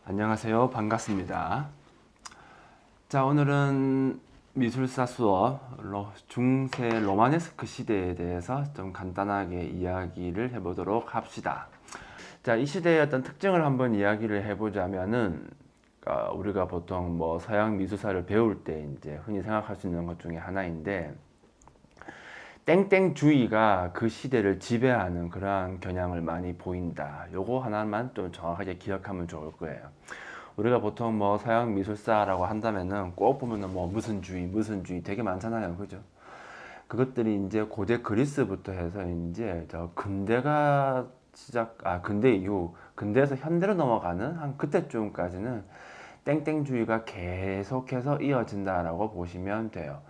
안녕하세요. 반갑습니다. 자, 오늘은 미술사 수업 중세 로마네스크 시대에 대해서 좀 간단하게 이야기를 해보도록 합시다. 자, 이 시대의 어떤 특징을 한번 이야기를 해보자면은 우리가 보통 뭐 서양 미술사를 배울 때 이제 흔히 생각할 수 있는 것 중에 하나인데 땡땡주의가 그 시대를 지배하는 그러한 경향을 많이 보인다. 요거 하나만 좀 정확하게 기억하면 좋을 거예요. 우리가 보통 뭐 서양 미술사라고 한다면은 꼭 보면은 뭐 무슨 주의 되게 많잖아요. 그죠? 그것들이 이제 고대 그리스부터 해서 이제 저 근대가 근대 이후 근대에서 현대로 넘어가는 한 그때쯤까지는 땡땡주의가 계속해서 이어진다라고 보시면 돼요.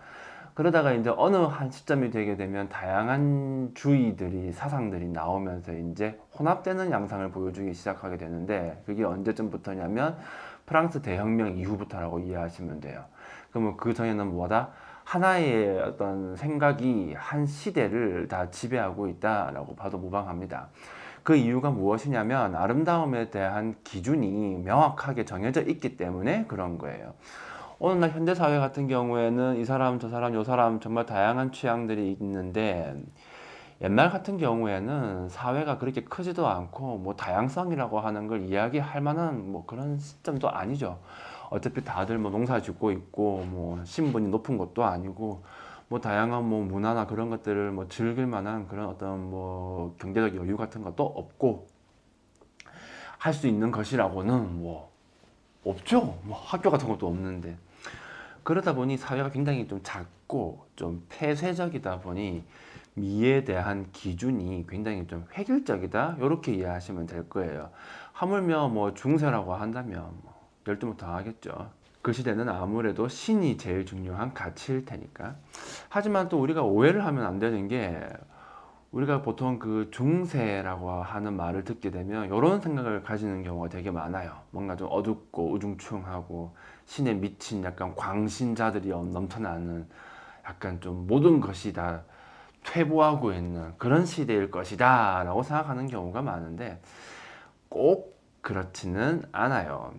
그러다가 이제 어느 한 시점이 되게 되면 다양한 주의들이 사상들이 나오면서 이제 혼합되는 양상을 보여주기 시작하게 되는데 그게 언제쯤부터냐면 프랑스 대혁명 이후부터라고 이해하시면 돼요. 그러면 그 전에는 뭐다? 하나의 어떤 생각이 한 시대를 다 지배하고 있다라고 봐도 무방합니다. 그 이유가 무엇이냐면 아름다움에 대한 기준이 명확하게 정해져 있기 때문에 그런 거예요. 오늘날 현대 사회 같은 경우에는 이 사람 저 사람 요 사람 정말 다양한 취향들이 있는데 옛날 같은 경우에는 사회가 그렇게 크지도 않고 뭐 다양성이라고 하는 걸 이야기할 만한 뭐 그런 시점도 아니죠. 어차피 다들 뭐 농사 짓고 있고 뭐 신분이 높은 것도 아니고 뭐 다양한 뭐 문화나 그런 것들을 뭐 즐길 만한 그런 어떤 뭐 경제적 여유 같은 것도 없고 할 수 있는 것이라고는 뭐 없죠. 뭐 학교 같은 것도 없는데. 그러다 보니 사회가 굉장히 좀 작고 좀 폐쇄적이다 보니 미에 대한 기준이 굉장히 좀 획일적이다. 이렇게 이해하시면 될 거예요. 하물며 뭐 중세라고 한다면 뭐 열두못 당하겠죠. 그 시대는 아무래도 신이 제일 중요한 가치일 테니까. 하지만 또 우리가 오해를 하면 안 되는 게 우리가 보통 그 중세라고 하는 말을 듣게 되면 이런 생각을 가지는 경우가 되게 많아요. 뭔가 좀 어둡고 우중충하고 신에 미친 약간 광신자들이 넘쳐나는 약간 좀 모든 것이 다 퇴보하고 있는 그런 시대일 것이다 라고 생각하는 경우가 많은데 꼭 그렇지는 않아요.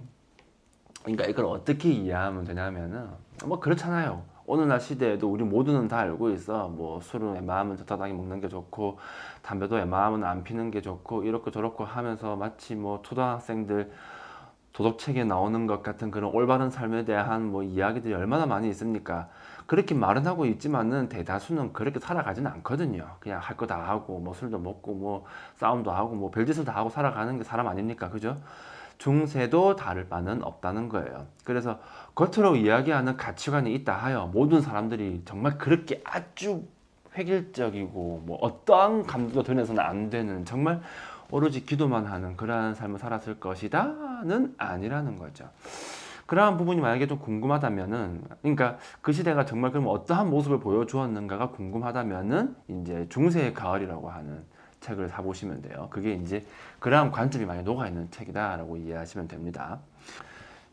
그러니까 이걸 어떻게 이해하면 되냐면은 뭐 그렇잖아요. 오늘날 시대에도 우리 모두는 다 알고 있어. 뭐 술은 웬만하면 적당히 먹는 게 좋고 담배도 웬만하면 안 피는 게 좋고 이렇고 저렇고 하면서 마치 뭐 초등학생들 도덕책에 나오는 것 같은 그런 올바른 삶에 대한 뭐 이야기들이 얼마나 많이 있습니까? 그렇게 말은 하고 있지만은 대다수는 그렇게 살아가지는 않거든요. 그냥 할 거 다 하고 뭐 술도 먹고 뭐 싸움도 하고 뭐 별짓을 다 하고 살아가는 게 사람 아닙니까? 그죠? 중세도 다를 바는 없다는 거예요. 그래서 겉으로 이야기하는 가치관이 있다 하여 모든 사람들이 정말 그렇게 아주 획일적이고 뭐 어떠한 감정도 드러내서는 안 되는 정말 오로지 기도만 하는 그러한 삶을 살았을 것이다는 아니라는 거죠. 그러한 부분이 만약에 좀 궁금하다면은, 그러니까 그 시대가 정말 그럼 어떠한 모습을 보여주었는가가 궁금하다면은, 이제 중세의 가을이라고 하는 책을 사보시면 돼요. 그게 이제 그러한 관점이 많이 녹아있는 책이다라고 이해하시면 됩니다.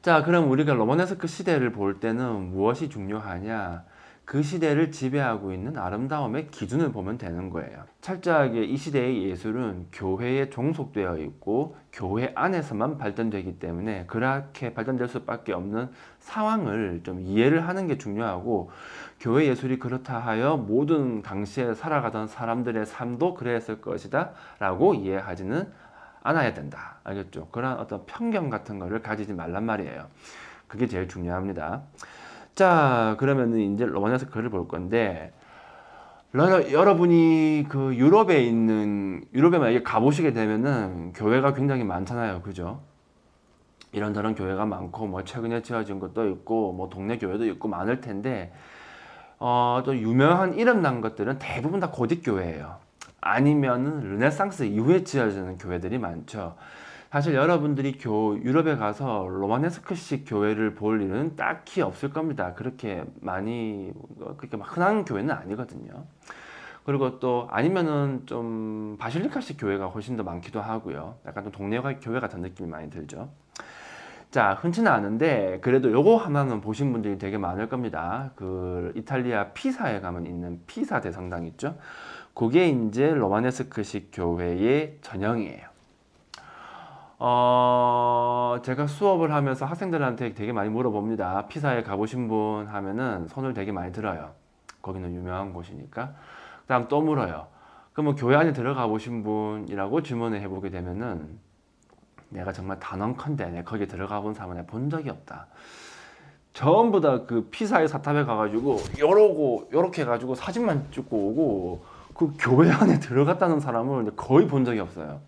자, 그럼 우리가 로마네스크 시대를 볼 때는 무엇이 중요하냐? 그 시대를 지배하고 있는 아름다움의 기준을 보면 되는 거예요. 철저하게 이 시대의 예술은 교회에 종속되어 있고 교회 안에서만 발전되기 때문에 그렇게 발전될 수밖에 없는 상황을 좀 이해를 하는 게 중요하고 교회 예술이 그렇다 하여 모든 당시에 살아가던 사람들의 삶도 그랬을 것이다 라고 이해하지는 않아야 된다. 알겠죠? 그런 어떤 편견 같은 거를 가지지 말란 말이에요. 그게 제일 중요합니다. 자, 그러면은 이제 로마네스크 글을 볼 건데, 여러분이 그 유럽에 만약에 가보시게 되면은 교회가 굉장히 많잖아요. 그죠? 이런저런 교회가 많고, 뭐 최근에 지어진 것도 있고, 뭐 동네 교회도 있고 많을 텐데, 또 유명한 이름 난 것들은 대부분 다 고딕 교회예요. 아니면은 르네상스 이후에 지어지는 교회들이 많죠. 사실 여러분들이 유럽에 가서 로마네스크식 교회를 볼 일은 딱히 없을 겁니다. 그렇게 많이 그렇게 막 흔한 교회는 아니거든요. 그리고 또 아니면은 좀 바실리카식 교회가 훨씬 더 많기도 하고요. 약간 좀 동네 교회 같은 느낌이 많이 들죠. 자, 흔치는 않은데 그래도 요거 하나는 보신 분들이 되게 많을 겁니다. 그 이탈리아 피사에 가면 있는 피사 대성당 있죠? 그게 이제 로마네스크식 교회의 전형이에요. 제가 수업을 하면서 학생들한테 되게 많이 물어봅니다. 피사에 가보신 분 하면은 손을 되게 많이 들어요. 거기는 유명한 곳이니까. 그다음 또 물어요. 그러면 교회 안에 들어가 보신 분이라고 질문을 해보게 되면은 내가 정말 단언컨대 내가 거기에 들어가 본 사람은 내가 본 적이 없다. 전부 다 그 피사의 사탑에 가가지고 요렇게 해가지고 사진만 찍고 오고 그 교회 안에 들어갔다는 사람을 거의 본 적이 없어요.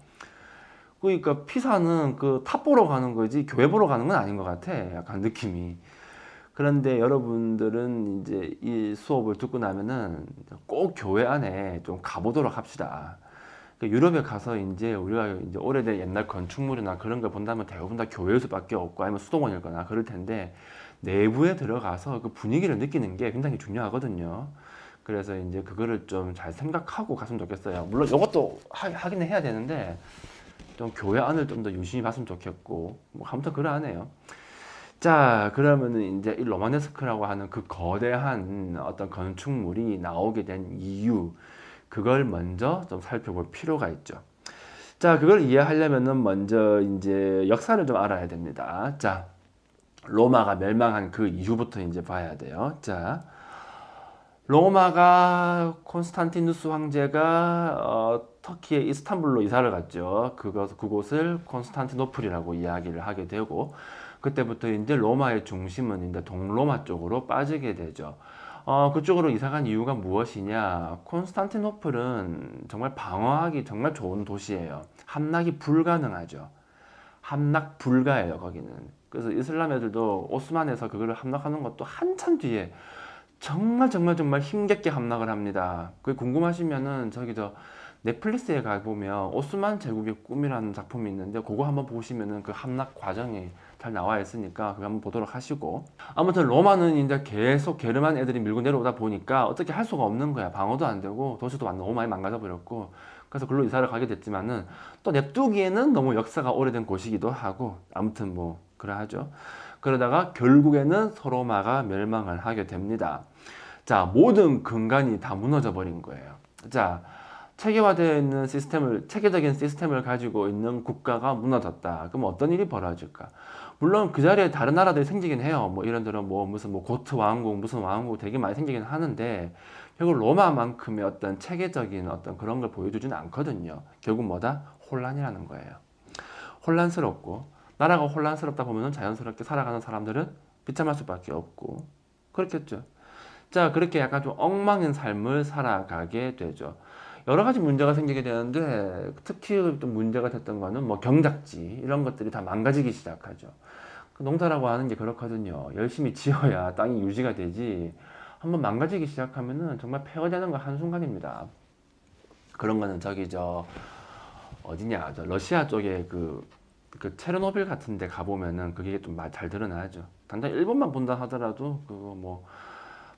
그러니까 피사는 그 탑 보러 가는 거지 교회 보러 가는 건 아닌 것 같아. 약간 느낌이. 그런데 여러분들은 이제 이 수업을 듣고 나면은 꼭 교회 안에 좀 가보도록 합시다. 유럽에 가서 이제 우리가 이제 오래된 옛날 건축물이나 그런 걸 본다면 대부분 다 교회일 수밖에 없고 아니면 수도원이거나 그럴 텐데 내부에 들어가서 그 분위기를 느끼는 게 굉장히 중요하거든요. 그래서 이제 그거를 좀 잘 생각하고 갔으면 좋겠어요. 물론 이것도 하긴 해야 되는데 좀 교회 안을 좀 더 유심히 봤으면 좋겠고 뭐 아무튼 그러하네요. 자, 그러면은 이제 이 로마네스크라고 하는 그 거대한 어떤 건축물이 나오게 된 이유, 그걸 먼저 좀 살펴볼 필요가 있죠. 자, 그걸 이해하려면은 먼저 이제 역사를 좀 알아야 됩니다. 자, 로마가 멸망한 그 이후부터 이제 봐야 돼요. 자, 로마가 콘스탄티누스 황제가 터키의 이스탄불로 이사를 갔죠. 그곳을 콘스탄티노플이라고 이야기를 하게 되고 그때부터 이제 로마의 중심은 이제 동로마 쪽으로 빠지게 되죠. 그쪽으로 이사간 이유가 무엇이냐? 콘스탄티노플은 정말 방어하기 정말 좋은 도시예요. 함락이 불가능하죠. 함락 불가예요, 거기는. 그래서 이슬람 애들도 오스만에서 그거를 함락하는 것도 한참 뒤에 정말 힘겹게 함락을 합니다. 그게 궁금하시면은 저기 저 넷플릭스에 가보면 오스만 제국의 꿈이라는 작품이 있는데 그거 한번 보시면은 그 함락 과정이 잘 나와 있으니까 그거 한번 보도록 하시고 아무튼 로마는 이제 계속 게르만 애들이 밀고 내려오다 보니까 어떻게 할 수가 없는 거야. 방어도 안 되고 도시도 너무 많이 망가져 버렸고 그래서 글로 이사를 가게 됐지만은 또 냅두기에는 너무 역사가 오래된 곳이기도 하고 아무튼 뭐 그러하죠. 그러다가 결국에는 소로마가 멸망을 하게 됩니다. 자, 모든 근간이 다 무너져 버린 거예요. 자, 체계화되어 있는 체계적인 시스템을 가지고 있는 국가가 무너졌다. 그럼 어떤 일이 벌어질까? 물론 그 자리에 다른 나라들이 생기긴 해요. 뭐 이런저런 무슨 고트 왕국, 무슨 왕국 되게 많이 생기긴 하는데 결국 로마만큼의 어떤 체계적인 어떤 그런 걸 보여주지는 않거든요. 결국 뭐다? 혼란이라는 거예요. 혼란스럽고 나라가 혼란스럽다 보면은 자연스럽게 살아가는 사람들은 비참할 수밖에 없고 그렇겠죠. 자, 그렇게 약간 좀 엉망인 삶을 살아가게 되죠. 여러 가지 문제가 생기게 되는데 특히 또 문제가 됐던 거는 뭐 경작지 이런 것들이 다 망가지기 시작하죠. 그 농사라고 하는 게 그렇거든요. 열심히 지어야 땅이 유지가 되지 한번 망가지기 시작하면은 정말 폐허되는 거 한순간입니다. 그런 거는 저기 저 어디냐 저 러시아 쪽에 그 체르노빌 같은 데 가보면은 그게 좀 잘 드러나죠. 단단 일본만 본다 하더라도 그거 뭐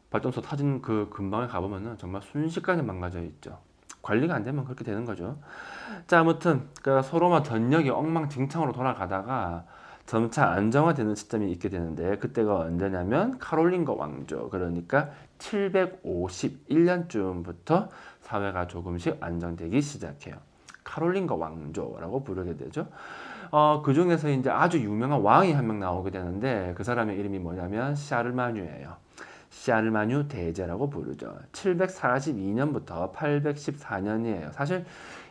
발전소 타진 그 근방에 가보면은 정말 순식간에 망가져 있죠. 관리가 안 되면 그렇게 되는 거죠. 자, 아무튼 그 소로마 전역이 엉망진창으로 돌아가다가 점차 안정화되는 시점이 있게 되는데 그때가 언제냐면 카롤린거 왕조 그러니까 751년쯤부터 사회가 조금씩 안정되기 시작해요. 카롤린거 왕조라고 부르게 되죠. 그 중에서 이제 아주 유명한 왕이 한 명 나오게 되는데 그 사람의 이름이 뭐냐면 샤르마뉴예요. 샤르마뉴 대제라고 부르죠. 742년부터 814년이에요. 사실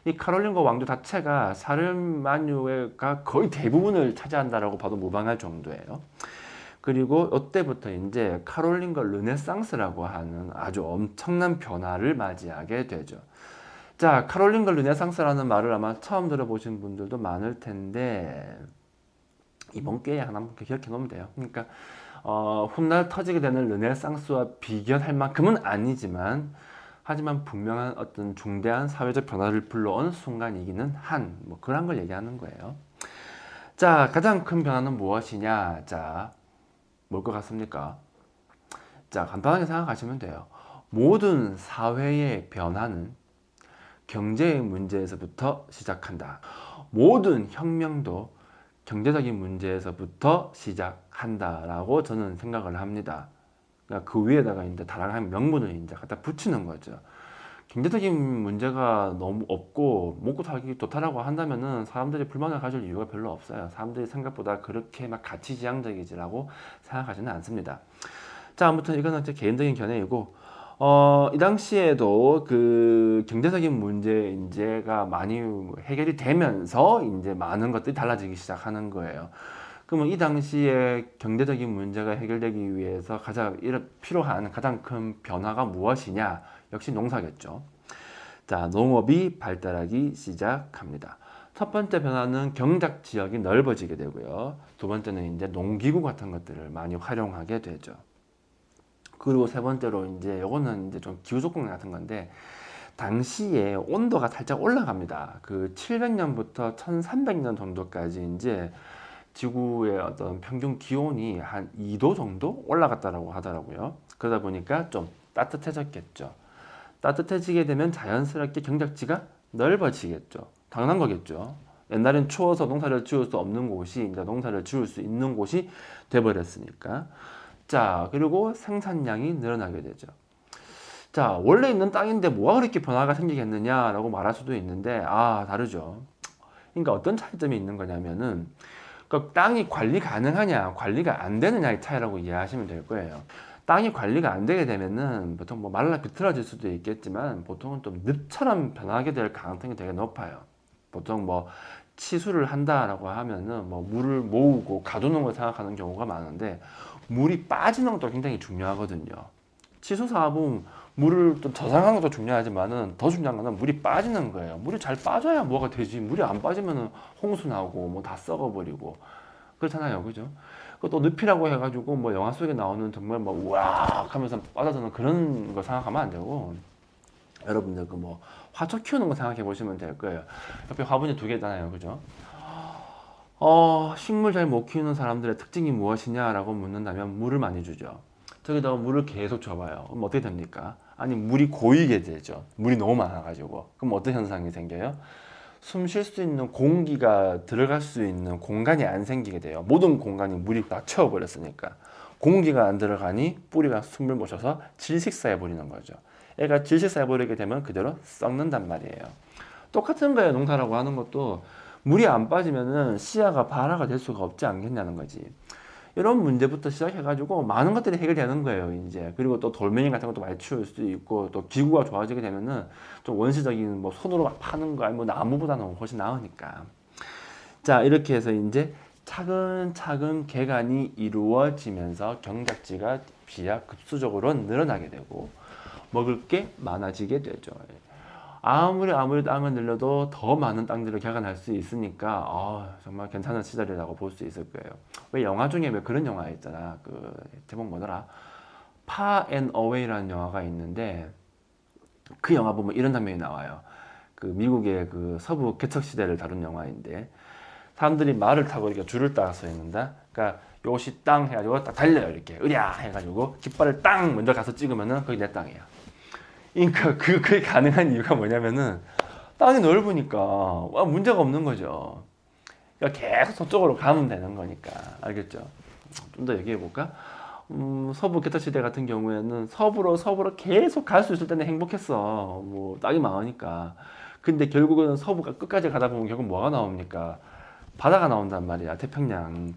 이 카롤린거 왕조 자체가 샤르마뉴가 거의 대부분을 차지한다라고 봐도 무방할 정도예요. 그리고 이때부터 이제 카롤린거 르네상스라고 하는 아주 엄청난 변화를 맞이하게 되죠. 자, 카롤린거 르네상스라는 말을 아마 처음 들어보신 분들도 많을 텐데 이번 기회에 하나 기억해 놓으면 돼요. 그러니까 훗날 터지게 되는 르네상스와 비견할 만큼은 아니지만 하지만 분명한 어떤 중대한 사회적 변화를 불러온 순간이기는 한 뭐 그런 걸 얘기하는 거예요. 자, 가장 큰 변화는 무엇이냐? 자, 뭘 것 같습니까? 자, 간단하게 생각하시면 돼요. 모든 사회의 변화는 경제의 문제에서부터 시작한다. 모든 혁명도 경제적인 문제에서부터 시작한다라고 저는 생각을 합니다. 그러니까 그 위에다가 이제 다양한 명분을 이제 갖다 붙이는 거죠. 경제적인 문제가 너무 없고 먹고 살기 좋다라고 한다면은 사람들이 불만을 가질 이유가 별로 없어요. 사람들이 생각보다 그렇게 막 가치지향적이지라고 생각하지는 않습니다. 자, 아무튼 이거는 제 개인적인 견해이고, 이 당시에도 그 경제적인 문제가 많이 해결이 되면서 이제 많은 것들이 달라지기 시작하는 거예요. 그러면 이 당시에 경제적인 문제가 해결되기 위해서 가장 필요한 가장 큰 변화가 무엇이냐? 역시 농사겠죠. 자, 농업이 발달하기 시작합니다. 첫 번째 변화는 경작 지역이 넓어지게 되고요. 두 번째는 이제 농기구 같은 것들을 많이 활용하게 되죠. 그리고 세 번째로 이제 요거는 이제 좀 기후 조건 같은 건데, 당시에 온도가 살짝 올라갑니다. 그 700년부터 1300년 정도까지 이제 지구의 어떤 평균 기온이 한 2도 정도 올라갔다라고 하더라고요. 그러다 보니까 좀 따뜻해졌겠죠. 따뜻해지게 되면 자연스럽게 경작지가 넓어지겠죠. 당연한 거겠죠. 옛날엔 추워서 농사를 지을 수 없는 곳이 이제 농사를 지을 수 있는 곳이 돼버렸으니까. 자, 그리고 생산량이 늘어나게 되죠. 자, 원래 있는 땅인데 뭐가 그렇게 변화가 생기겠느냐라고 말할 수도 있는데, 다르죠. 그러니까 어떤 차이점이 있는 거냐면은, 그 땅이 관리 가능하냐, 관리가 안 되느냐의 차이라고 이해하시면 될 거예요. 땅이 관리가 안 되게 되면은 보통 뭐 말라 비틀어질 수도 있겠지만 보통은 좀 늪처럼 변하게 될 가능성이 되게 높아요. 보통 뭐 치수를 한다라고 하면은 뭐 물을 모으고 가두는 걸 생각하는 경우가 많은데, 물이 빠지는 것도 굉장히 중요하거든요. 치수 사업은 물을 좀 저장하는 것도 중요하지만은 더 중요한 거는 물이 빠지는 거예요. 물이 잘 빠져야 뭐가 되지. 물이 안 빠지면은 홍수 나고 뭐 다 썩어버리고 그렇잖아요, 그죠? 또 늪이라고 해가지고 뭐 영화 속에 나오는 정말 뭐 우악 하면서 빠져드는 그런 거 생각하면 안 되고, 여러분들 그 뭐 화초 키우는 거 생각해 보시면 될 거예요. 옆에 화분이 두 개잖아요, 그죠? 식물 잘 못 키우는 사람들의 특징이 무엇이냐라고 묻는다면 물을 많이 주죠. 저기다가 물을 계속 줘봐요. 그럼 어떻게 됩니까? 아니, 물이 고이게 되죠. 물이 너무 많아가지고. 그럼 어떤 현상이 생겨요? 숨 쉴 수 있는 공기가 들어갈 수 있는 공간이 안 생기게 돼요. 모든 공간이 물이 다 채워버렸으니까. 공기가 안 들어가니 뿌리가 숨을 못 쉬어서 질식사해 버리는 거죠. 애가 질식사해 버리게 되면 그대로 썩는단 말이에요. 똑같은 거예요. 농사라고 하는 것도 물이 안 빠지면은 씨앗가 발화가 될 수가 없지 않겠냐는 거지. 이런 문제부터 시작해가지고 많은 것들이 해결되는 거예요, 이제. 그리고 또 돌멩이 같은 것도 많이 치울 수도 있고, 또 기구가 좋아지게 되면은 좀 원시적인 뭐 손으로 막 파는 거, 아니 뭐 나무보다는 훨씬 나으니까. 자, 이렇게 해서 이제 차근차근 개간이 이루어지면서 경작지가 비약급수적으로 늘어나게 되고, 먹을 게 많아지게 되죠. 아무리 땅을 늘려도 더 많은 땅들을 개간할 수 있으니까 정말 괜찮은 시절이라고 볼 수 있을 거예요. 왜 영화 중에 왜 그런 영화 있잖아. 그 제목 뭐더라? Far and Away라는 영화가 있는데, 그 영화 보면 이런 장면이 나와요. 그 미국의 그 서부 개척 시대를 다룬 영화인데, 사람들이 말을 타고 이렇게 줄을 따서 있는다. 그러니까 요시 땅 해가지고 딱 달려요, 이렇게 으랴 해가지고 깃발을 땅 먼저 가서 찍으면은 거기 내 땅이야. 그러니까 그게 가능한 이유가 뭐냐면은 땅이 넓으니까 문제가 없는 거죠. 그러니까 계속 저쪽으로 가면 되는 거니까. 알겠죠? 좀 더 얘기해 볼까? 서부 개척 시대 같은 경우에는 서부로 계속 갈 수 있을 때는 행복했어. 뭐 땅이 많으니까. 근데 결국은 서부가 끝까지 가다 보면 결국 뭐가 나옵니까? 바다가 나온단 말이야. 태평양.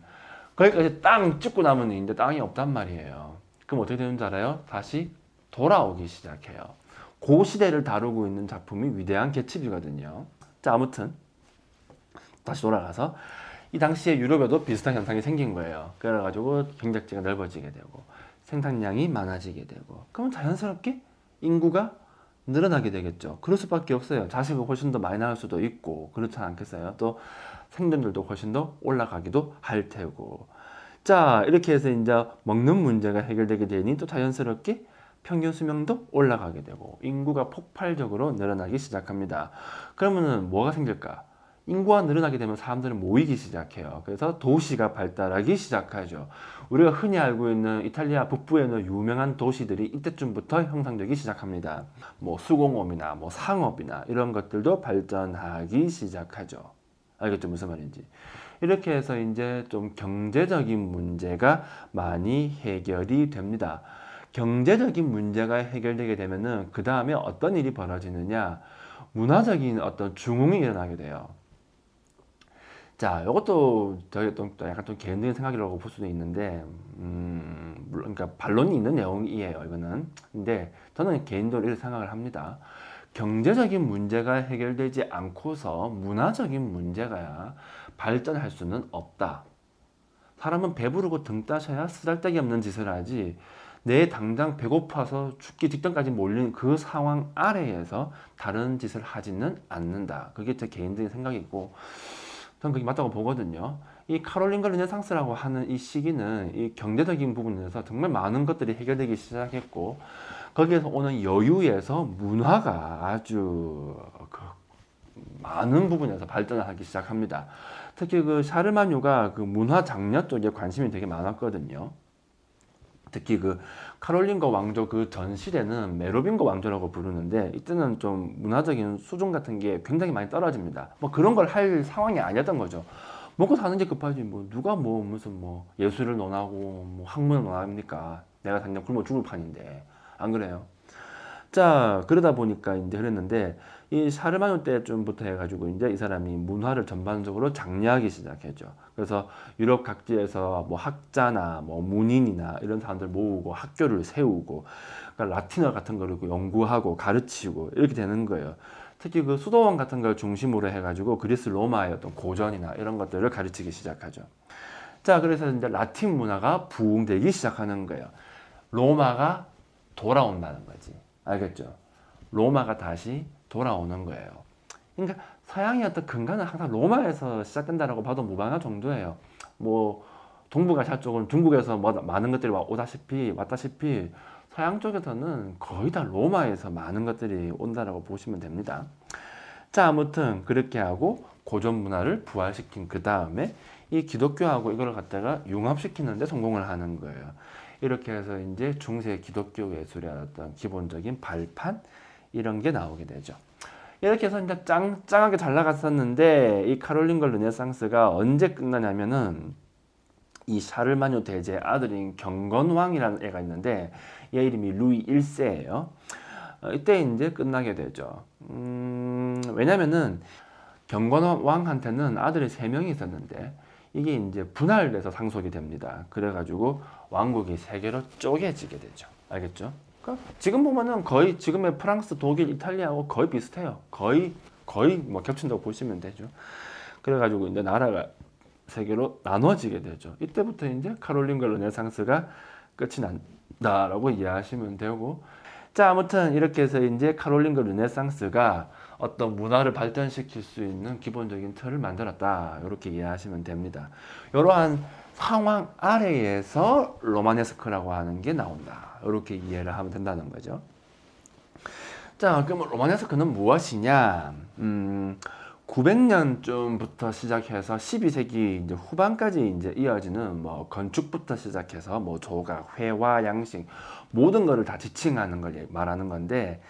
거기까지 땅 찍고 나면 이제 땅이 없단 말이에요. 그럼 어떻게 되는 줄 알아요? 다시 돌아오기 시작해요. 그 시대를 다루고 있는 작품이 위대한 개츠비거든요. 자, 아무튼 다시 돌아가서 이 당시에 유럽에도 비슷한 현상이 생긴 거예요. 그래가지고 경작지가 넓어지게 되고 생산량이 많아지게 되고, 그럼 자연스럽게 인구가 늘어나게 되겠죠. 그럴 수밖에 없어요. 자식을 훨씬 더 많이 낳을 수도 있고 그렇지 않겠어요? 또 생존율도 훨씬 더 올라가기도 할 테고. 자, 이렇게 해서 이제 먹는 문제가 해결되게 되니 또 자연스럽게 평균 수명도 올라가게 되고 인구가 폭발적으로 늘어나기 시작합니다. 그러면은 뭐가 생길까? 인구가 늘어나게 되면 사람들은 모이기 시작해요. 그래서 도시가 발달하기 시작하죠. 우리가 흔히 알고 있는 이탈리아 북부에 있는 유명한 도시들이 이때쯤부터 형성되기 시작합니다. 뭐 수공업이나 뭐 상업이나 이런 것들도 발전하기 시작하죠. 알겠죠? 무슨 말인지. 이렇게 해서 이제 좀 경제적인 문제가 많이 해결이 됩니다. 경제적인 문제가 해결되게 되면은 그 다음에 어떤 일이 벌어지느냐, 문화적인 어떤 중흥이 일어나게 돼요. 자, 이것도 저희 또 약간 좀 개인적인 생각이라고 볼 수도 있는데, 물론 그러니까 반론이 있는 내용이에요, 이거는. 근데 저는 개인적으로 이렇게 생각을 합니다. 경제적인 문제가 해결되지 않고서 문화적인 문제가 발전할 수는 없다. 사람은 배부르고 등 따셔야 쓰잘데기 없는 짓을 하지, 내 당장 배고파서 죽기 직전까지 몰린 그 상황 아래에서 다른 짓을 하지는 않는다. 그게 제 개인적인 생각이고, 저는 그게 맞다고 보거든요. 이 카롤린과 르네상스라고 하는 이 시기는 이 경제적인 부분에서 정말 많은 것들이 해결되기 시작했고, 거기에서 오는 여유에서 문화가 아주 그 많은 부분에서 발전을 하기 시작합니다. 특히 그 샤르마뉴가 그 문화 장려 쪽에 관심이 되게 많았거든요. 특히 그 카롤린거 왕조 그 전시대는 메로빙거 왕조라고 부르는데, 이때는 좀 문화적인 수준 같은 게 굉장히 많이 떨어집니다. 뭐 그런 걸 할 상황이 아니었던 거죠. 먹고 사는 게 급하지 뭐 누가 뭐 무슨 뭐 예술을 논하고 뭐 학문을 논합니까? 내가 당장 굶어 죽을 판인데, 안 그래요? 자, 그러다 보니까 이제 그랬는데, 이 샤르마뉴 때쯤부터 해가지고 이제 이 사람이 문화를 전반적으로 장려하기 시작했죠. 그래서 유럽 각지에서 뭐 학자나 뭐 문인이나 이런 사람들 모으고 학교를 세우고, 그러니까 라틴어 같은 거를 연구하고 가르치고 이렇게 되는 거예요. 특히 그 수도원 같은 걸 중심으로 해가지고 그리스 로마의 어떤 고전이나 이런 것들을 가르치기 시작하죠. 자, 그래서 이제 라틴 문화가 부흥되기 시작하는 거예요. 로마가 돌아온다는 거지. 알겠죠? 로마가 다시 돌아오는 거예요. 그러니까 서양의 어떤 근간은 항상 로마에서 시작된다라고 봐도 무방할 정도예요. 뭐 동북아시아 쪽은 중국에서 뭐 많은 것들이 왔다시피 서양 쪽에서는 거의 다 로마에서 많은 것들이 온다라고 보시면 됩니다. 자, 아무튼 그렇게 하고 고전 문화를 부활시킨 그 다음에 이 기독교하고 이걸 갖다가 융합시키는데 성공을 하는 거예요. 이렇게 해서 이제 중세 기독교 예술의 어떤 기본적인 발판 이런 게 나오게 되죠. 이렇게 해서 이제 짱짱하게 잘 나갔었는데, 이 카롤린과 르네상스가 언제 끝나냐면은 이 샤르마뉴 대제의 아들인 경건왕이라는 애가 있는데, 얘 이름이 루이 1세예요. 이때 이제 끝나게 되죠. 왜냐면은 경건왕한테는 아들이 3명이 있었는데 이게 이제 분할돼서 상속이 됩니다. 그래가지고 왕국이 3개로 쪼개지게 되죠. 알겠죠? 그러니까 지금 보면은 거의 지금의 프랑스, 독일, 이탈리아하고 거의 비슷해요. 거의 뭐 겹친다고 보시면 되죠. 그래가지고 이제 나라가 3개로 나눠지게 되죠. 이때부터 이제 카롤린과 르네상스가 끝이 난다라고 이해하시면 되고, 자, 아무튼 이렇게 해서 이제 카롤린과 르네상스가 어떤 문화를 발전시킬 수 있는 기본적인 틀을 만들었다, 이렇게 이해하시면 됩니다. 이러한 상황 아래에서 로마네스크라고 하는 게 나온다, 이렇게 이해를 하면 된다는 거죠. 자, 그럼 로마네스크는 무엇이냐? 900년쯤부터 시작해서 12세기 이제 후반까지 이제 이어지는 뭐 건축부터 시작해서 뭐 조각, 회화, 양식 모든 것을 다 지칭하는 걸 말하는 건데,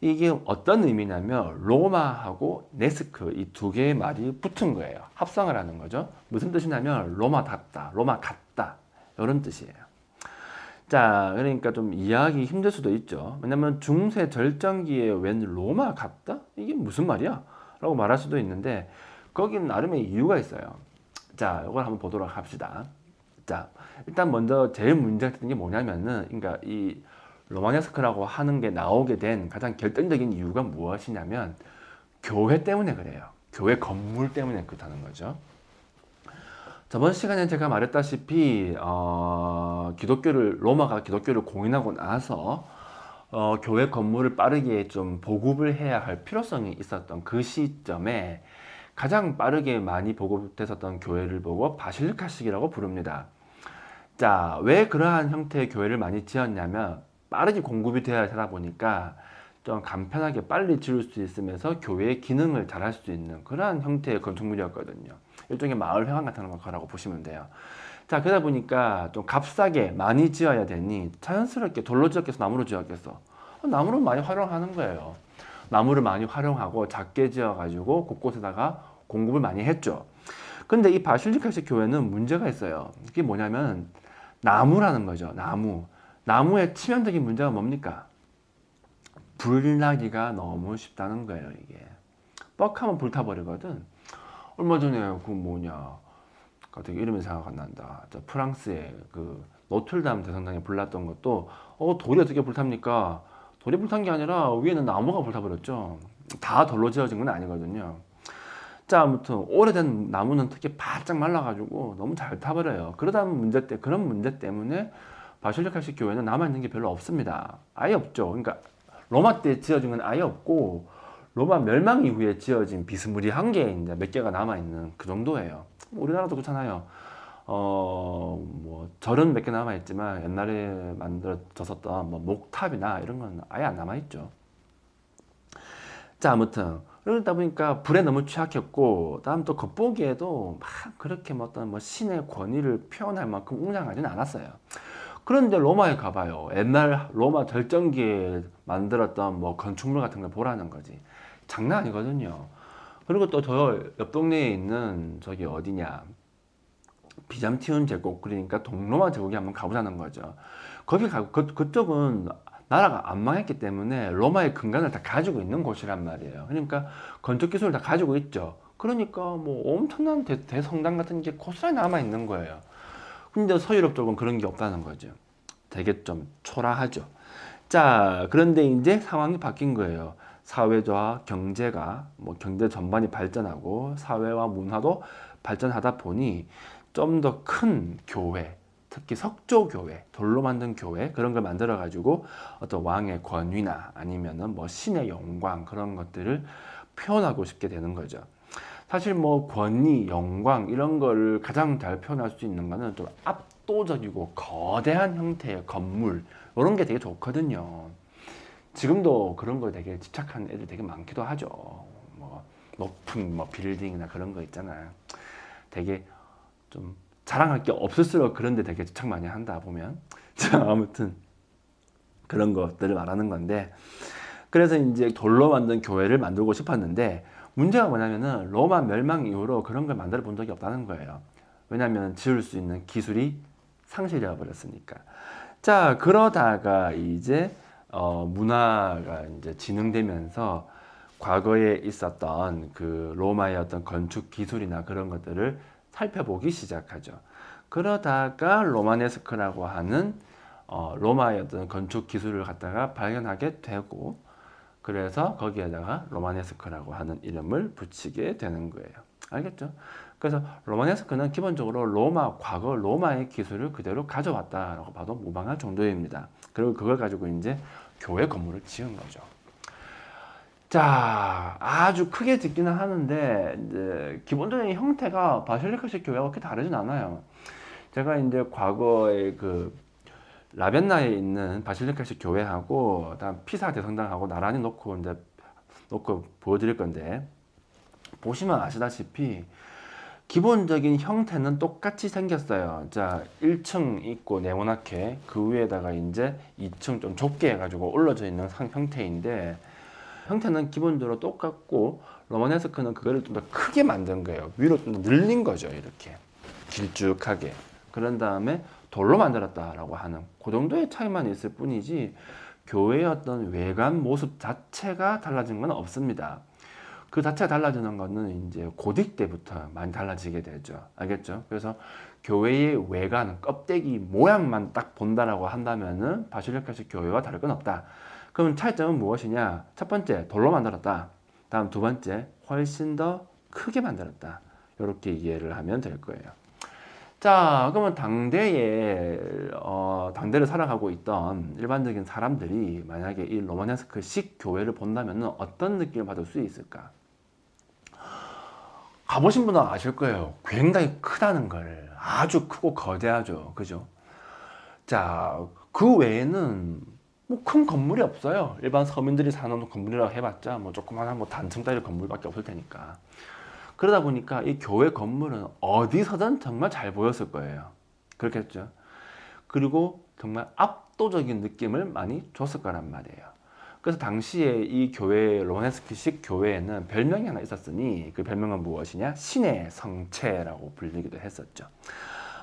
이게 어떤 의미냐면 로마하고 네스크 이 두 개의 말이 붙은 거예요. 합성을 하는 거죠. 무슨 뜻이냐면 로마답다, 로마 같다, 이런 뜻이에요. 자, 그러니까 좀 이해하기 힘들 수도 있죠. 왜냐면 중세 절정기에 웬 로마 같다? 이게 무슨 말이야? 라고 말할 수도 있는데, 거기는 나름의 이유가 있어요. 자, 이걸 한번 보도록 합시다. 자, 일단 먼저 제일 문제가 되는 게 뭐냐면은, 그러니까 이 로마네스크라고 하는 게 나오게 된 가장 결정적인 이유가 무엇이냐면 교회 때문에 그래요. 교회 건물 때문에 그렇다는 거죠. 저번 시간에 제가 말했다시피 로마가 기독교를 공인하고 나서 교회 건물을 빠르게 좀 보급을 해야 할 필요성이 있었던 그 시점에 가장 빠르게 많이 보급됐었던 교회를 보고 바실리카식이라고 부릅니다. 자, 왜 그러한 형태의 교회를 많이 지었냐면 빠르게 공급이 되어야 하다 보니까 좀 간편하게 빨리 지을 수 있으면서 교회의 기능을 잘 할 수 있는 그러한 형태의 건축물이었거든요. 일종의 마을 회관 같은 거라고 보시면 돼요. 자, 그러다 보니까 좀 값싸게 많이 지어야 되니 자연스럽게 돌로 지었겠어, 나무로 지었겠어? 나무를 많이 활용하는 거예요. 나무를 많이 활용하고 작게 지어가지고 곳곳에다가 공급을 많이 했죠. 근데 이 바실리카식 교회는 문제가 있어요. 이게 뭐냐면 나무라는 거죠. 나무. 나무의 치명적인 문제가 뭡니까? 불나기가 너무 쉽다는 거예요. 이게 뻑하면 불타버리거든. 얼마 전에 그 뭐냐, 갑자기 이름이 생각 안 난다. 저 프랑스의 그 노틀담 대성당에 불났던 것도 돌이 어떻게 불탑니까? 돌이 불탄 게 아니라 위에는 나무가 불타버렸죠. 다 돌로 지어진 건 아니거든요. 자, 아무튼 오래된 나무는 특히 바짝 말라가지고 너무 잘 타버려요. 그런 문제 때문에 바실리카식 교회는 남아있는 게 별로 없습니다. 아예 없죠. 그러니까 로마 때 지어진 건 아예 없고 로마 멸망 이후에 지어진 비스무리한 게 이제 몇 개가 남아있는 그 정도예요. 우리나라도 그렇잖아요. 뭐 절은 몇 개 남아있지만 옛날에 만들어졌었던 뭐 목탑이나 이런 건 아예 안 남아있죠. 자, 아무튼 그러다 보니까 불에 너무 취약했고, 다음 또 겉보기에도 막 그렇게 뭐 어떤 뭐 신의 권위를 표현할 만큼 웅장하지는 않았어요. 그런데 로마에 가봐요. 옛날 로마 절정기에 만들었던 뭐 건축물 같은 걸 보라는 거지. 장난 아니거든요. 그리고 또 저 옆 동네에 있는 저기 어디냐, 비잔티움 제국, 그러니까 동로마 제국에 한번 가보자는 거죠. 거기 가고 그쪽은 나라가 안 망했기 때문에 로마의 근간을 다 가지고 있는 곳이란 말이에요. 그러니까 건축 기술을 다 가지고 있죠. 그러니까 뭐 엄청난 대성당 같은 게 고스란히 남아 있는 거예요. 근데 서유럽 쪽은 그런 게 없다는 거죠. 되게 좀 초라하죠. 자, 그런데 이제 상황이 바뀐 거예요. 사회와 경제가, 뭐 경제 전반이 발전하고 사회와 문화도 발전하다 보니 좀 더 큰 교회, 특히 석조교회, 돌로 만든 교회, 그런 걸 만들어 가지고 어떤 왕의 권위나 아니면은 뭐 신의 영광, 그런 것들을 표현하고 싶게 되는 거죠. 사실 뭐 권위, 영광 이런 거를 가장 잘 표현할 수 있는 거는 좀 압도적이고 거대한 형태의 건물, 이런 게 되게 좋거든요. 지금도 그런 거 되게 집착하는 애들 되게 많기도 하죠. 뭐 높은 뭐 빌딩이나 그런 거 있잖아요. 되게 좀 자랑할 게 없을수록 그런 데 되게 집착 많이 한다 보면. 자, 아무튼 그런 것들을 말하는 건데, 그래서 이제 돌로 만든 교회를 만들고 싶었는데, 문제가 뭐냐면은 로마 멸망 이후로 그런 걸 만들어 본 적이 없다는 거예요. 왜냐하면 지을 수 있는 기술이 상실되어 버렸으니까. 자, 그러다가 이제 문화가 이제 진흥되면서 과거에 있었던 그 로마의 어떤 건축 기술이나 그런 것들을 살펴보기 시작하죠. 그러다가 로마네스크라고 하는 로마의 어떤 건축 기술을 갖다가 발견하게 되고, 그래서 거기에다가 로마네스크라고 하는 이름을 붙이게 되는 거예요. 알겠죠? 그래서 로마네스크는 기본적으로 과거 로마의 기술을 그대로 가져왔다라고 봐도 무방할 정도입니다. 그리고 그걸 가지고 이제 교회 건물을 지은 거죠. 자, 아주 크게 짓기는 하는데 이제 기본적인 형태가 바실리카식 교회와 그렇게 다르진 않아요. 제가 이제 과거에 그 라벤나에 있는 바실리카식 교회하고 다음 피사 대성당하고 나란히 놓고 보여드릴 건데, 보시면 아시다시피 기본적인 형태는 똑같이 생겼어요. 자, 1층 있고 네모나게 그 위에다가 이제 2층 좀 좁게 해가지고 올라져 있는 형태인데, 형태는 기본적으로 똑같고 로마네스크는 그거를 좀 더 크게 만든 거예요. 위로 좀 늘린 거죠. 이렇게 길쭉하게. 그런 다음에 돌로 만들었다라고 하는 그 정도의 차이만 있을 뿐이지 교회의 어떤 외관 모습 자체가 달라진 건 없습니다. 그 자체가 달라지는 거는 이제 고딕 때부터 많이 달라지게 되죠. 알겠죠? 그래서 교회의 외관, 껍데기 모양만 딱 본다라고 한다면은 바실리카식 교회와 다를 건 없다. 그럼 차이점은 무엇이냐? 첫 번째, 돌로 만들었다. 다음 두 번째, 훨씬 더 크게 만들었다. 이렇게 이해를 하면 될 거예요. 자, 그러면 당대를 살아가고 있던 일반적인 사람들이 만약에 이 로마네스크식 교회를 본다면 어떤 느낌을 받을 수 있을까? 가보신 분은 아실 거예요. 굉장히 크다는 걸. 아주 크고 거대하죠. 그죠? 자, 그 외에는 뭐 큰 건물이 없어요. 일반 서민들이 사는 건물이라고 해봤자 뭐 조그마한 뭐 단층 따위 건물밖에 없을 테니까. 그러다 보니까 이 교회 건물은 어디서든 정말 잘 보였을 거예요. 그렇겠죠. 그리고 정말 압도적인 느낌을 많이 줬을 거란 말이에요. 그래서 당시에 이 교회, 로마네스크식 교회에는 별명이 하나 있었으니 그 별명은 무엇이냐? 신의 성체라고 불리기도 했었죠.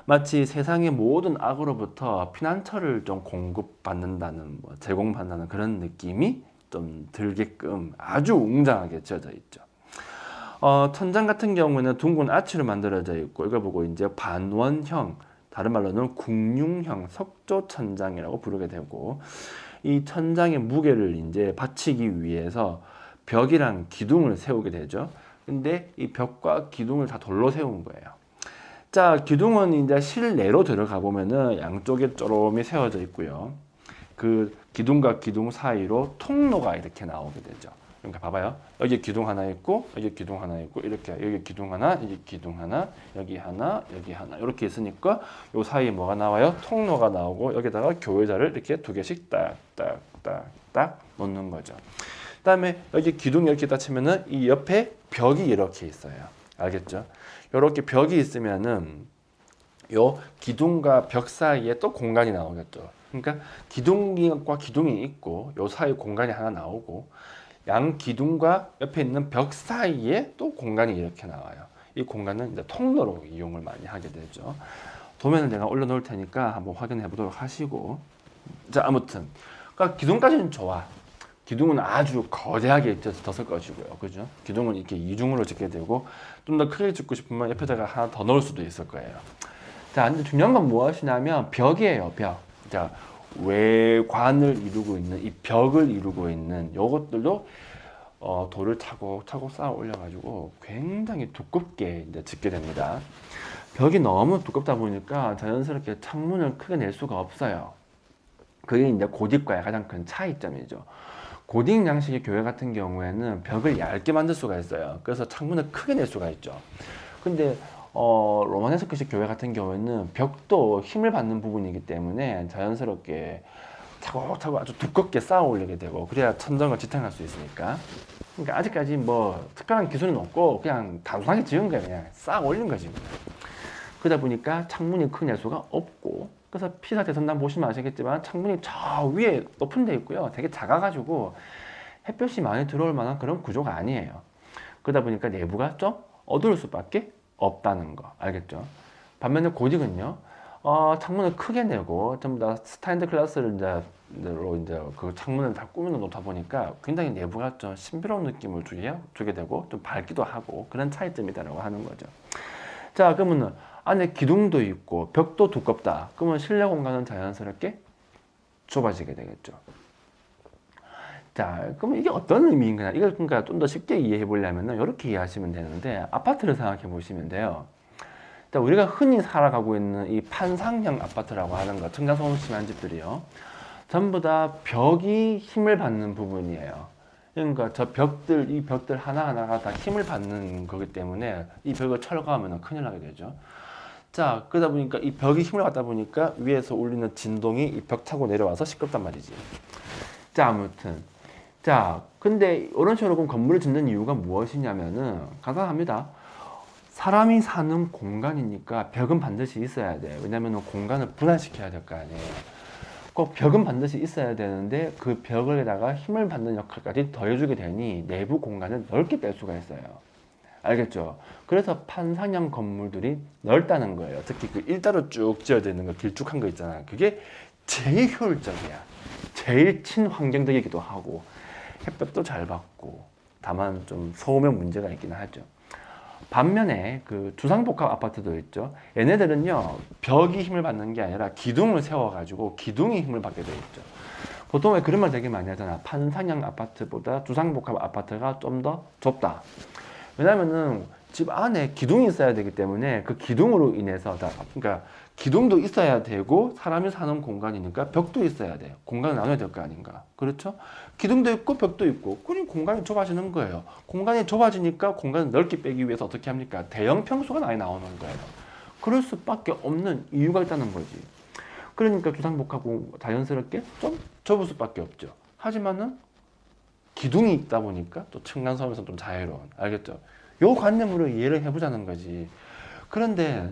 마치 세상의 모든 악으로부터 피난처를 좀 공급받는다는, 제공받는다는 그런 느낌이 좀 들게끔 아주 웅장하게 지어져 있죠. 천장 같은 경우는 둥근 아치로 만들어져 있고, 이걸 보고 이제 반원형, 다른 말로는 궁융형 석조 천장이라고 부르게 되고, 이 천장의 무게를 이제 받치기 위해서 벽이랑 기둥을 세우게 되죠. 근데 이 벽과 기둥을 다 돌로 세운 거예요. 자, 기둥은 이제 실내로 들어가 보면은 양쪽에 쪼롬이 세워져 있고요. 그 기둥과 기둥 사이로 통로가 이렇게 나오게 되죠. 그러니까 봐봐요. 여기 기둥 하나 있고, 여기 기둥 하나 있고, 이렇게 여기 기둥 하나, 여기 기둥 하나, 여기 하나, 여기 하나 이렇게 있으니까 요 사이에 뭐가 나와요? 통로가 나오고 여기다가 교회자를 이렇게 두 개씩 딱 놓는 거죠. 그다음에 여기 기둥 이렇게 딱 치면은 이 옆에 벽이 이렇게 있어요. 알겠죠? 이렇게 벽이 있으면은 요 기둥과 벽 사이에 또 공간이 나오겠죠. 그러니까 기둥과 기둥이 있고 요 사이 공간이 하나 나오고 양 기둥과 옆에 있는 벽 사이에 또 공간이 이렇게 나와요. 이 공간은 이제 통로로 이용을 많이 하게 되죠. 도면을 내가 올려놓을 테니까 한번 확인해 보도록 하시고. 자, 아무튼 그러니까 기둥까지는 좋아. 기둥은 아주 거대하게 졌을 것이고요. 그죠? 기둥은 이렇게 이중으로 짓게 되고 좀 더 크게 짓고 싶으면 옆에다가 하나 더 넣을 수도 있을 거예요. 자, 근데 중요한 건 무엇이냐면 벽이에요, 벽. 자, 외관을 이루고 있는 이 벽을 이루고 있는 요것들도 돌을 차곡차곡 쌓아 올려가지고 굉장히 두껍게 이제 짓게 됩니다. 벽이 너무 두껍다 보니까 자연스럽게 창문을 크게 낼 수가 없어요. 그게 이제 고딕과의 가장 큰 차이점이죠. 고딕 양식의 교회 같은 경우에는 벽을 얇게 만들 수가 있어요. 그래서 창문을 크게 낼 수가 있죠. 근데 로마네스크식 교회 같은 경우에는 벽도 힘을 받는 부분이기 때문에 자연스럽게 차곡차곡 아주 두껍게 쌓아 올리게 되고, 그래야 천정을 지탱할 수 있으니까. 그러니까 아직까지 뭐 특별한 기술은 없고 그냥 단순하게 지은 거예요. 그냥 쌓아 올린 거지. 그러다 보니까 창문이 크게 낼 수가 없고, 그래서 피사 대성당 보시면 아시겠지만 창문이 저 위에 높은 데 있고요. 되게 작아가지고 햇볕이 많이 들어올 만한 그런 구조가 아니에요. 그러다 보니까 내부가 좀 어두울 수밖에 없다는 거 알겠죠? 반면에 고딕은요, 창문을 크게 내고 전부 다 스타인드 클래스를 이제 그 창문을 다 꾸며 놓다 보니까 굉장히 내부가 좀 신비로운 느낌을 주게 되고 좀 밝기도 하고 그런 차이점이다라고 하는 거죠. 자, 그러면은 안에 기둥도 있고 벽도 두껍다. 그러면 실내 공간은 자연스럽게 좁아지게 되겠죠. 자, 그럼 이게 어떤 의미인가? 이걸 그러니까 좀 더 쉽게 이해해 보려면은 이렇게 이해하시면 되는데, 아파트를 생각해 보시면 돼요. 자, 우리가 흔히 살아가고 있는 이 판상형 아파트라고 하는 거, 층간소음 심한 집들이요. 전부 다 벽이 힘을 받는 부분이에요. 그러니까 이 벽들 하나하나가 다 힘을 받는 거기 때문에 이 벽을 철거하면 큰일 나게 되죠. 자, 그러다 보니까 이 벽이 힘을 받다 보니까 위에서 울리는 진동이 이 벽 타고 내려와서 시끄럽단 말이지. 자, 아무튼. 자, 근데 이런 식으로 건물을 짓는 이유가 무엇이냐면은 간단합니다. 사람이 사는 공간이니까 벽은 반드시 있어야 돼. 왜냐면은 공간을 분할시켜야 될 거 아니에요. 꼭 벽은 반드시 있어야 되는데 그 벽에다가 힘을 받는 역할까지 더해주게 되니 내부 공간을 넓게 뺄 수가 있어요. 알겠죠? 그래서 판상형 건물들이 넓다는 거예요. 특히 그 일자로 쭉 지어져 있는 거, 길쭉한 거 있잖아. 그게 제일 효율적이야. 제일 친환경적이기도 하고 햇볕도 잘 받고, 다만 좀 소음의 문제가 있긴 하죠. 반면에 그 주상복합 아파트도 있죠. 얘네들은요, 벽이 힘을 받는 게 아니라 기둥을 세워가지고 기둥이 힘을 받게 돼 있죠. 보통 왜 그런 말 되게 많이 하잖아. 판상형 아파트보다 주상복합 아파트가 좀 더 좁다. 왜냐면은 집 안에 기둥이 있어야 되기 때문에 그 기둥으로 인해서 그러니까 기둥도 있어야 되고 사람이 사는 공간이니까 벽도 있어야 돼요. 공간을 나눠야 될 거 아닌가. 그렇죠? 기둥도 있고 벽도 있고 그럼 공간이 좁아지는 거예요. 공간이 좁아지니까 공간을 넓게 빼기 위해서 어떻게 합니까? 대형 평수가 많이 나오는 거예요. 그럴 수밖에 없는 이유가 있다는 거지. 그러니까 주상복합은 자연스럽게 좀 좁을 수밖에 없죠. 하지만은 기둥이 있다 보니까 또 층간소음에서 좀 자유로운, 알겠죠? 요 관념으로 이해를 해보자는 거지. 그런데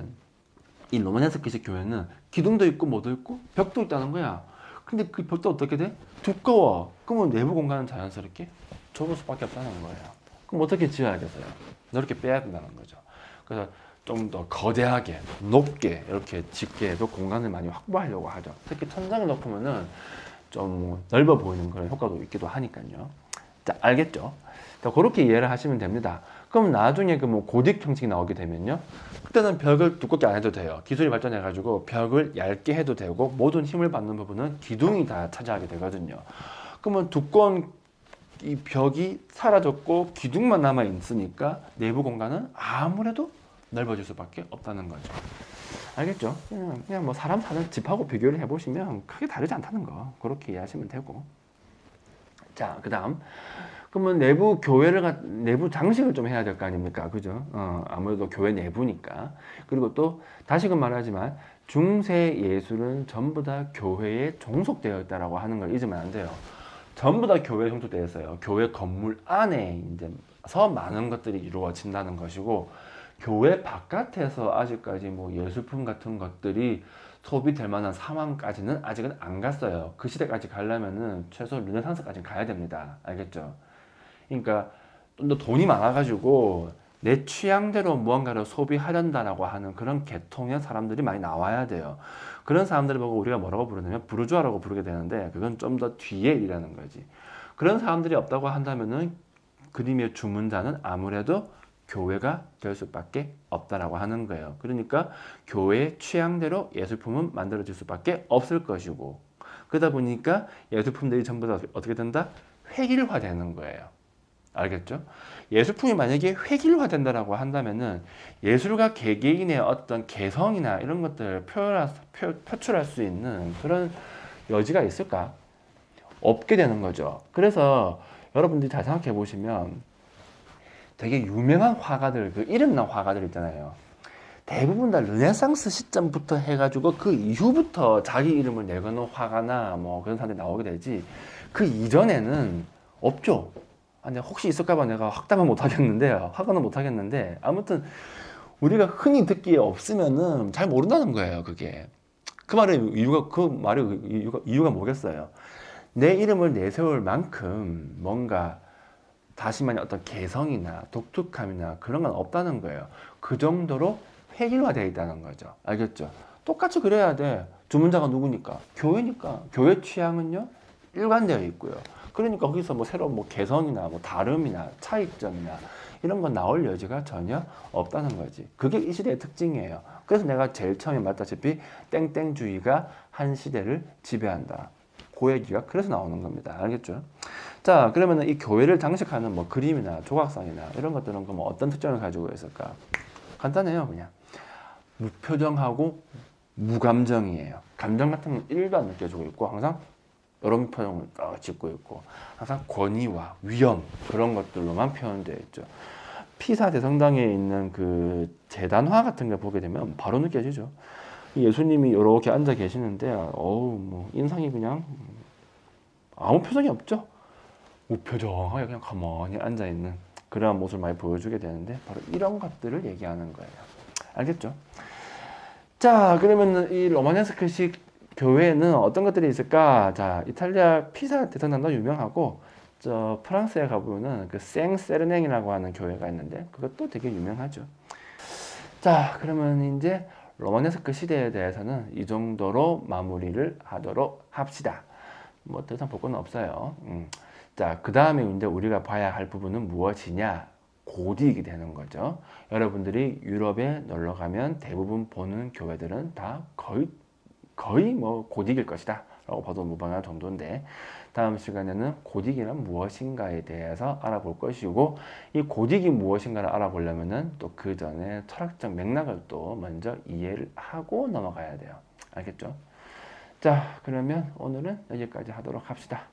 이 로마네스크식 교회는 기둥도 있고 뭐도 있고 벽도 있다는 거야. 근데 그 벽도 어떻게 돼? 두꺼워. 그러면 내부 공간은 자연스럽게 좁을 수밖에 없다는 거예요. 그럼 어떻게 지어야겠어요? 넓게 빼야 된다는 거죠. 그래서 좀 더 거대하게 높게 이렇게 짓게 해도 공간을 많이 확보하려고 하죠. 특히 천장이 높으면은 좀 넓어 보이는 그런 효과도 있기도 하니까요. 자, 알겠죠? 자, 그렇게 이해를 하시면 됩니다. 그럼 나중에 그 뭐 고딕 형식이 나오게 되면요, 그때는 벽을 두껍게 안 해도 돼요. 기술이 발전해가지고 벽을 얇게 해도 되고 모든 힘을 받는 부분은 기둥이 다 차지하게 되거든요. 그러면 두꺼운 이 벽이 사라졌고 기둥만 남아 있으니까 내부 공간은 아무래도 넓어질 수밖에 없다는 거죠. 알겠죠? 그냥 뭐 사람 사는 집하고 비교를 해보시면 크게 다르지 않다는 거, 그렇게 이해하시면 되고. 자, 그 다음, 그러면 내부 장식을 좀 해야 될 거 아닙니까? 그죠? 아무래도 교회 내부니까. 그리고 또 다시금 말하지만 중세 예술은 전부 다 교회에 종속되어 있다라고 하는 걸 잊으면 안 돼요. 전부 다 교회에 종속되어 있어요. 교회 건물 안에 이제서 많은 것들이 이루어진다는 것이고, 교회 바깥에서 아직까지 뭐 예술품 같은 것들이 소비될 만한 상황까지는 아직은 안 갔어요. 그 시대까지 가려면은 최소 르네상스까지 가야 됩니다. 알겠죠? 그러니까 좀 더 돈이 많아가지고 내 취향대로 무언가를 소비하려다라고 하는 그런 계통의 사람들이 많이 나와야 돼요. 그런 사람들을 보고 우리가 뭐라고 부르냐면 부르주아라고 부르게 되는데, 그건 좀 더 뒤에 일하는 거지. 그런 사람들이 없다고 한다면은 그림의 주문자는 아무래도 교회가 될 수밖에 없다라고 하는 거예요. 그러니까 교회의 취향대로 예술품은 만들어질 수밖에 없을 것이고, 그러다 보니까 예술품들이 전부 다 어떻게 된다? 획일화되는 거예요. 알겠죠? 예술품이 만약에 획일화된다라고 한다면은 예술가 개개인의 어떤 개성이나 이런 것들을 표출할 수 있는 그런 여지가 있을까? 없게 되는 거죠. 그래서 여러분들이 잘 생각해 보시면 되게 유명한 화가들, 그 이름난 화가들 있잖아요. 대부분 다 르네상스 시점부터 해가지고 그 이후부터 자기 이름을 내거는 화가나 뭐 그런 사람들이 나오게 되지, 그 이전에는 없죠. 근데 혹시 있을까봐 내가 확답은 못 하겠는데, 확언은 못 하겠는데, 아무튼 우리가 흔히 듣기에 없으면은 잘 모른다는 거예요, 그게. 그 말의 이유가 뭐겠어요? 내 이름을 내세울 만큼 뭔가 다시 말해 어떤 개성이나 독특함이나 그런 건 없다는 거예요. 그 정도로 획일화되어 있다는 거죠. 알겠죠? 똑같이 그래야 돼. 주문자가 누구니까? 교회니까. 교회 취향은요, 일관되어 있고요. 그러니까 거기서 뭐 새로운 뭐 개성이나 뭐 다름이나 차이점이나 이런 건 나올 여지가 전혀 없다는 거지. 그게 이 시대의 특징이에요. 그래서 내가 제일 처음에 말했다시피 땡땡주의가 한 시대를 지배한다. 그 얘기가 그래서 나오는 겁니다. 알겠죠? 자, 그러면 이 교회를 장식하는 뭐 그림이나 조각상이나 이런 것들은 뭐 어떤 특징을 가지고 있을까? 간단해요, 그냥. 무표정하고 무감정이에요. 감정 같은 건 1도 안 느껴지고 있고, 항상 이런 표정을 딱 짓고 있고, 항상 권위와 위험, 그런 것들로만 표현되어 있죠. 피사 대성당에 있는 그 재단화 같은 걸 보게 되면 바로 느껴지죠. 예수님이 이렇게 앉아 계시는데, 뭐 인상이 그냥 아무 표정이 없죠. 무표정하게 그냥 가만히 앉아 있는 그러한 모습을 많이 보여주게 되는데, 바로 이런 것들을 얘기하는 거예요. 알겠죠? 자, 그러면 이 로마네스크식 교회에는 어떤 것들이 있을까? 자, 이탈리아 피사 대성당도 유명하고, 저 프랑스에 가보면은 그 생세르냉이라고 하는 교회가 있는데 그것도 되게 유명하죠. 자, 그러면 이제 로마네스크 시대에 대해서는 이 정도로 마무리를 하도록 합시다. 뭐 더 이상 볼 건 없어요. 자, 그 다음에 이제 우리가 봐야 할 부분은 무엇이냐? 고딕이 되는 거죠. 여러분들이 유럽에 놀러 가면 대부분 보는 교회들은 다 거의 뭐 고딕일 것이다 라고 봐도 무방할 정도인데, 다음 시간에는 고딕이란 무엇인가에 대해서 알아볼 것이고, 이 고딕이 무엇인가를 알아보려면은 또 그 전에 철학적 맥락을 또 먼저 이해를 하고 넘어가야 돼요. 알겠죠? 자, 그러면 오늘은 여기까지 하도록 합시다.